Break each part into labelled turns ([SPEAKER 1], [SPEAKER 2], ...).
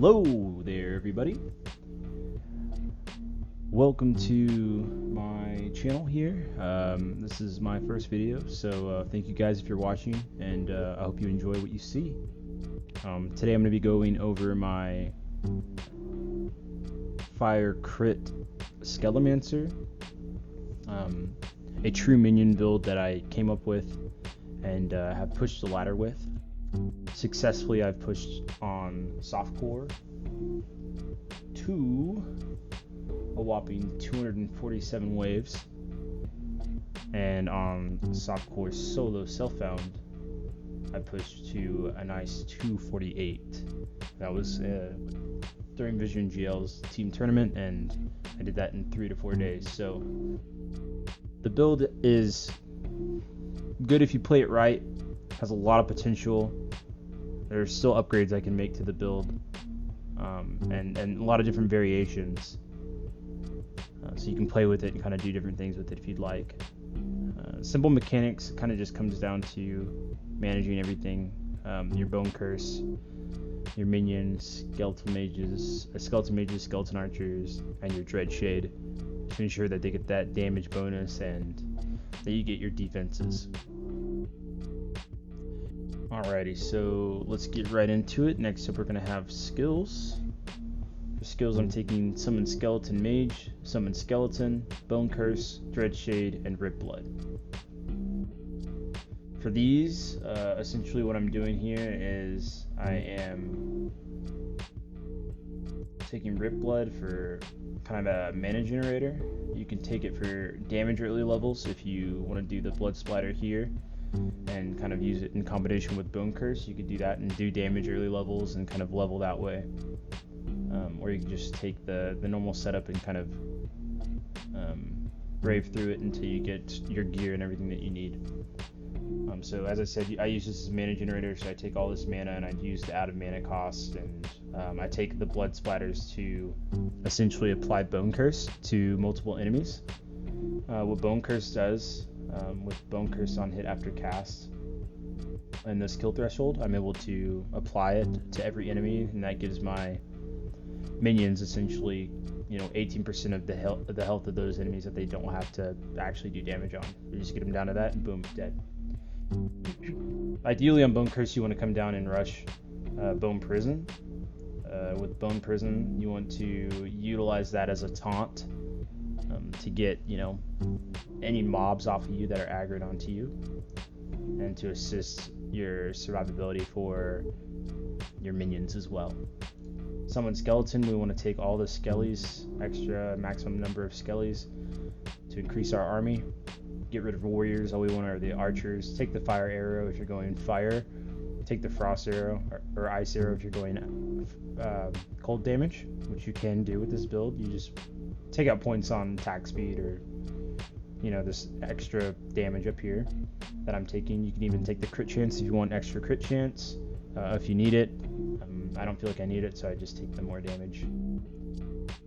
[SPEAKER 1] Hello there, everybody. Welcome to my channel here. This is my first video, so thank you guys if you're watching, and I hope you enjoy what you see. Today I'm going to be going over my Fire Crit Skelemancer, a true minion build that I came up with and have pushed the ladder with. Successfully, I've pushed on Softcore to a whopping 247 waves, and on Softcore Solo Self-Found, I pushed to a nice 248. That was during Vision GL's team tournament, and I did that in 3 to 4 days. So the build is good if you play it right. Has a lot of potential. There's still upgrades I can make to the build, and a lot of different variations. So you can play with it and kind of do different things with it if you'd like. Simple mechanics kind of just comes down to managing everything. Your Bone Curse, your minions, skeleton mages, skeleton archers, and your Dread Shade to ensure that they get that damage bonus and that you get your defenses. Alrighty, so let's get right into it. Next up, we're going to have skills. For skills, I'm taking Summon Skeleton Mage, Summon Skeleton, Bone Curse, Dread Shade, and Rip Blood. For these, essentially what I'm doing here is I am taking Rip Blood for kind of a mana generator. You can take it for damage early levels if you want to do the blood splatter here and kind of use it in combination with Bone Curse. You could do that and do damage early levels and kind of level that way. Or you can just take the normal setup and kind of brave through it until you get your gear and everything that you need. So as I said, I use this as mana generator, so I take all this mana and I use the out of mana cost, and I take the blood splatters to essentially apply Bone Curse to multiple enemies. What Bone Curse does, with Bone Curse on hit after cast and the skill threshold, I'm able to apply it to every enemy, and that gives my minions essentially, 18% of the health of those enemies that they don't have to actually do damage on. You just get them down to that, and boom, dead. Ideally, on Bone Curse, you want to come down and rush Bone Prison. With Bone Prison, you want to utilize that as a taunt to get, any mobs off of you that are aggroed onto you, and to assist your survivability for your minions as well. Summon Skeleton, we want to take all the skellies, extra maximum number of skellies to increase our army. Get rid of warriors, all we want are the archers. Take the fire arrow if you're going fire. Take the frost arrow or ice arrow if you're going cold damage, which you can do with this build. You just take out points on attack speed or this extra damage up here that I'm taking. You can even take the crit chance if you want extra crit chance, if you need it. I don't feel like I need it, so I just take the more damage.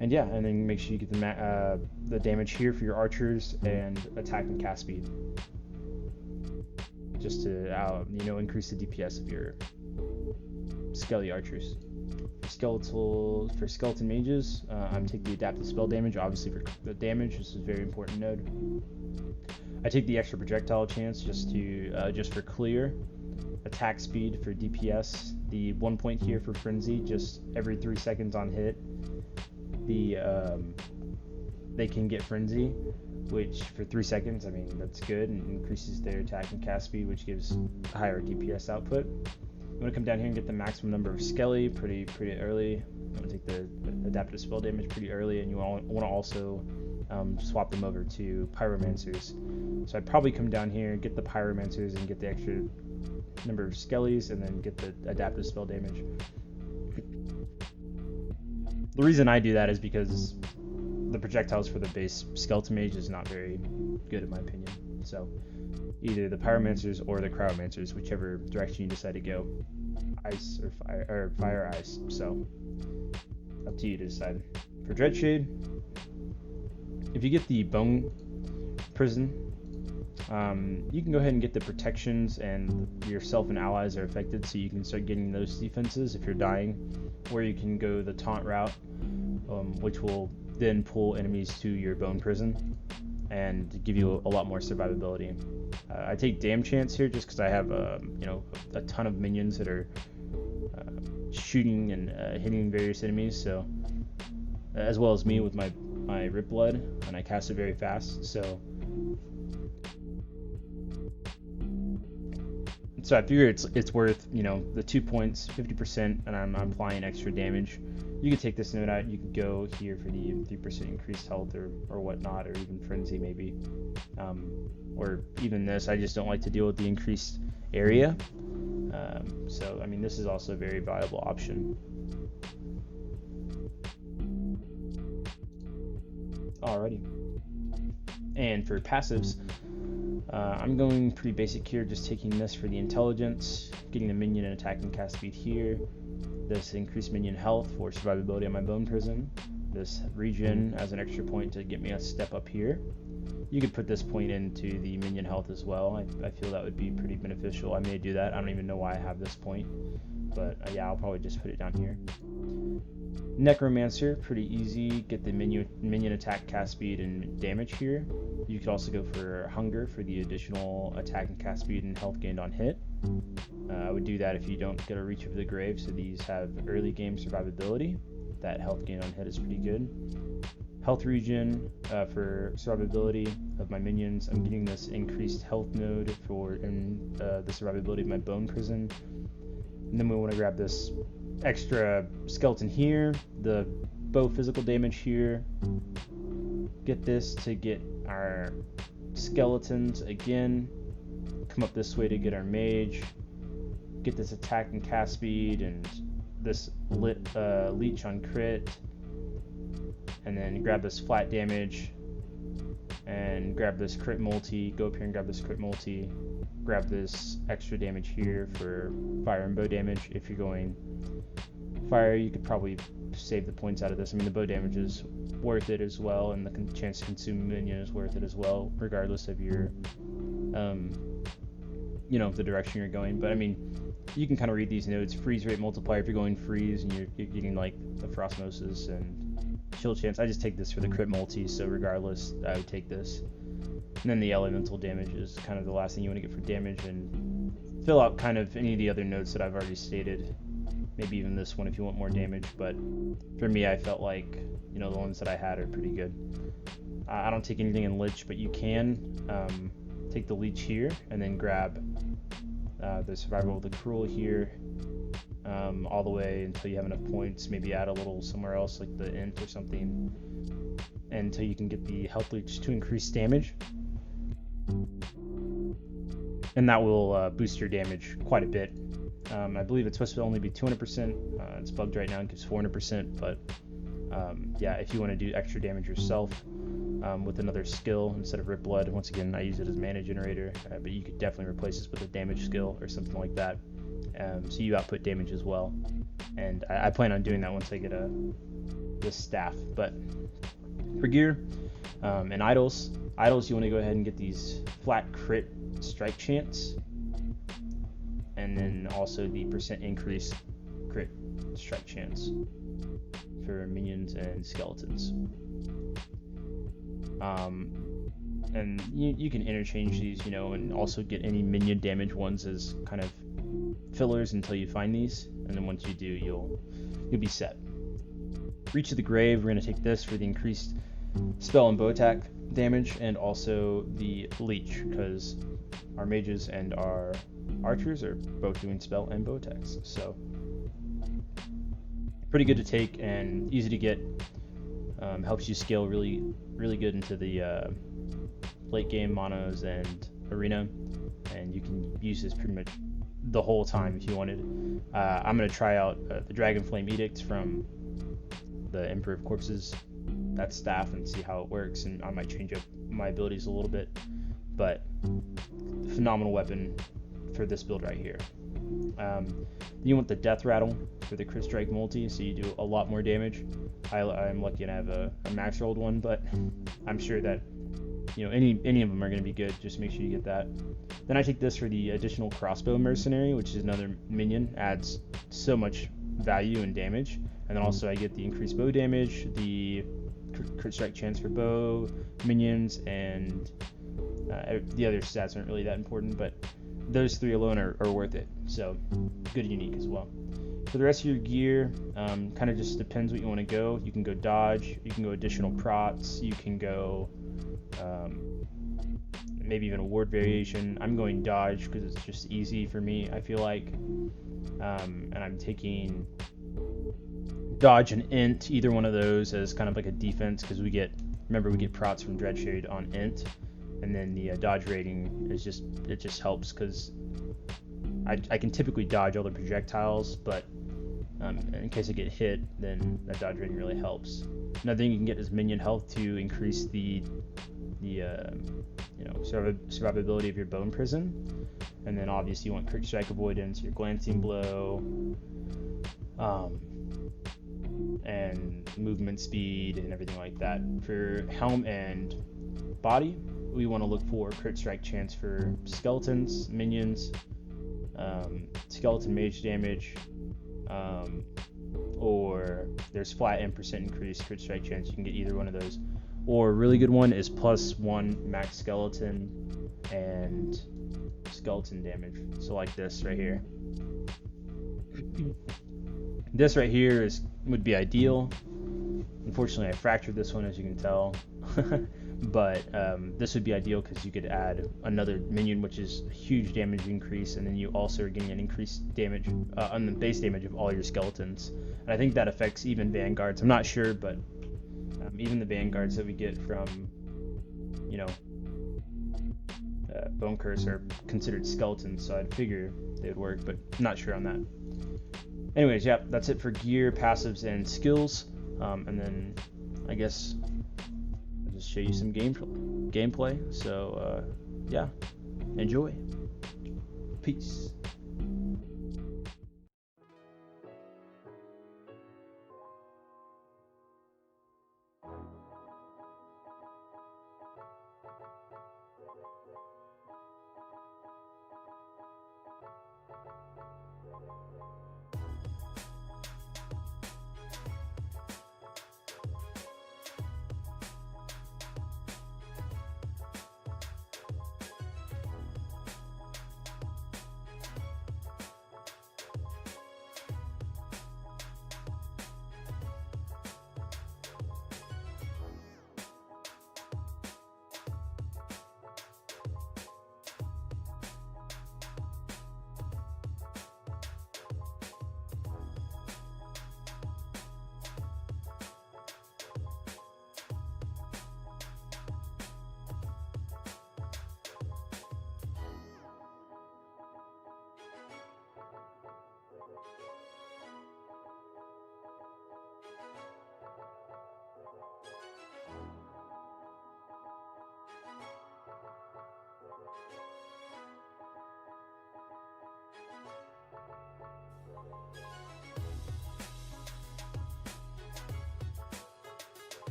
[SPEAKER 1] And yeah, and then make sure you get the damage here for your archers and attack and cast speed, just to increase the DPS of your skelly archers. For skeleton mages, I'm taking the adaptive spell damage, obviously for the damage. This is a very important node. I take the extra projectile chance just for clear, attack speed for DPS, the 1 point here for frenzy, just every 3 seconds on hit. They can get frenzy, which for 3 seconds, that's good, and increases their attack and cast speed, which gives higher DPS output. You want to come down here and get the maximum number of skelly pretty early. You want to take the adaptive spell damage pretty early, and you want to also swap them over to pyromancers. So I'd probably come down here and get the pyromancers and get the extra number of skellies, and then get the adaptive spell damage. The reason I do that is because the projectiles for the base skeleton mage is not very good in my opinion. So either the pyromancers or the cryomancers, whichever direction you decide to go, ice or fire ice. So up to you to decide. For Dread Shade, if you get the Bone Prison, You can go ahead and get the protections, and yourself and allies are affected, so you can start getting those defenses if you're dying. Or you can go the taunt route, which will then pull enemies to your bone prison and give you a lot more survivability. I take damn chance here just because I have a ton of minions that are shooting and hitting various enemies, so as well as me with my Rip Blood, and I cast it very fast, so I figure it's worth, the 2 points, 50%, and I'm applying extra damage. You could take this note out. You could go here for the 3% increased health or whatnot, or even Frenzy maybe, or even this. I just don't like to deal with the increased area. So I mean, this is also a very viable option. Alrighty. And for passives, I'm going pretty basic here, just taking this for the intelligence, getting the minion and attack and cast speed here, this increased minion health for survivability on my bone prison, this regen as an extra point to get me a step up here. You could put this point into the minion health as well. I feel that would be pretty beneficial. I may do that. I don't even know why I have this point, but yeah, I'll probably just put it down here. Necromancer, pretty easy. Get the minion attack, cast speed, and damage here. You could also go for Hunger for the additional attack and cast speed and health gained on hit. I would do that if you don't get a Reach of the Grave, so these have early game survivability. That health gain on hit is pretty good. Health regen for survivability of my minions. I'm getting this increased health node for the survivability of my bone prison. And then we want to grab this extra skeleton here, the bow physical damage here, get this to get our skeletons again, come up this way to get our mage, get this attack and cast speed and this leech on crit, and then grab this flat damage and grab this crit multi, go up here and grab this crit multi, grab this extra damage here for fire and bow damage. If you're going fire, you could probably save the points out of this. I mean, the bow damage is worth it as well, and the chance to consume minion is worth it as well, regardless of your the direction you're going. But I mean, you can kind of read these notes. Freeze rate multiplier if you're going freeze and you're getting like the frostmosis and chill chance. I just take this for the crit multi, so regardless I would take this. And then the elemental damage is kind of the last thing you want to get for damage, and fill out kind of any of the other notes that I've already stated, maybe even this one if you want more damage. But for me, I felt like the ones that I had are pretty good. I don't take anything in Lich, but you can take the Leech here and then grab the Survival of the Cruel here, all the way until you have enough points. Maybe add a little somewhere else like the Int or something, until you can get the Health Leech to increase damage, and that will boost your damage quite a bit. I believe it's supposed to only be 200%. It's bugged right now and gives 400%, but yeah, if you want to do extra damage yourself with another skill instead of Rip Blood, once again I use it as mana generator, but you could definitely replace this with a damage skill or something like that, so you output damage as well. And I plan on doing that once I get this staff. But for gear and idols, you want to go ahead and get these flat crit strike chance, and then also the % increase crit strike chance for minions and skeletons. And you can interchange these, and also get any minion damage ones as kind of fillers until you find these, and then once you do, you'll be set. Reach of the Grave, we're going to take this for the increased spell and bow attack damage, and also the Leech, because our mages and our archers are both doing spell and bow attacks, so pretty good to take and easy to get. Helps you scale really good into the late game monos and arena, and you can use this pretty much the whole time if you wanted. I'm going to try out the Dragon Flame Edict from the Emperor of Corpses, that staff, and see how it works, and I might change up my abilities a little bit, but phenomenal weapon for this build right here. You want the Death Rattle for the Crit Strike multi, so you do a lot more damage. I'm lucky and I have a max rolled one, but I'm sure that you know, any of them are going to be good. Just make sure you get that. Then I take this for the additional crossbow mercenary, which is another minion, adds so much value and damage. And then also I get the increased bow damage, the crit strike chance for bow, minions, and the other stats aren't really that important, but those 3 alone are worth it. So good unique as well. For the rest of your gear, kind of just depends what you want to go. You can go dodge, you can go additional prots, you can go maybe even a ward variation. I'm going dodge because it's just easy for me, I feel like. And I'm taking dodge and int, either one of those, as kind of like a defense, because we get prots from Dreadshade on int, and then the dodge rating is just helps because I can typically dodge all the projectiles, but in case I get hit, then that dodge rating really helps. Another thing you can get is minion health to increase the survivability of your bone prison, and then obviously you want quick strike avoidance, your glancing blow, and movement speed and everything like that. For helm and body, we want to look for crit strike chance for skeletons, minions, skeleton mage damage, or there's flat and % increased crit strike chance. You can get either one of those. Or a really good one is +1 max skeleton and skeleton damage. So like this right here. This right here would be ideal. Unfortunately, I fractured this one, as you can tell. But this would be ideal because you could add another minion, which is a huge damage increase, and then you also are getting an increased damage on the base damage of all your skeletons. And I think that affects even vanguards. I'm not sure, but even the vanguards that we get from, Bone Curse are considered skeletons, so I'd figure they would work, but I'm not sure on that. Anyways, yeah, that's it for gear, passives, and skills. And then I guess I'll just show you some gameplay. So yeah, enjoy. Peace.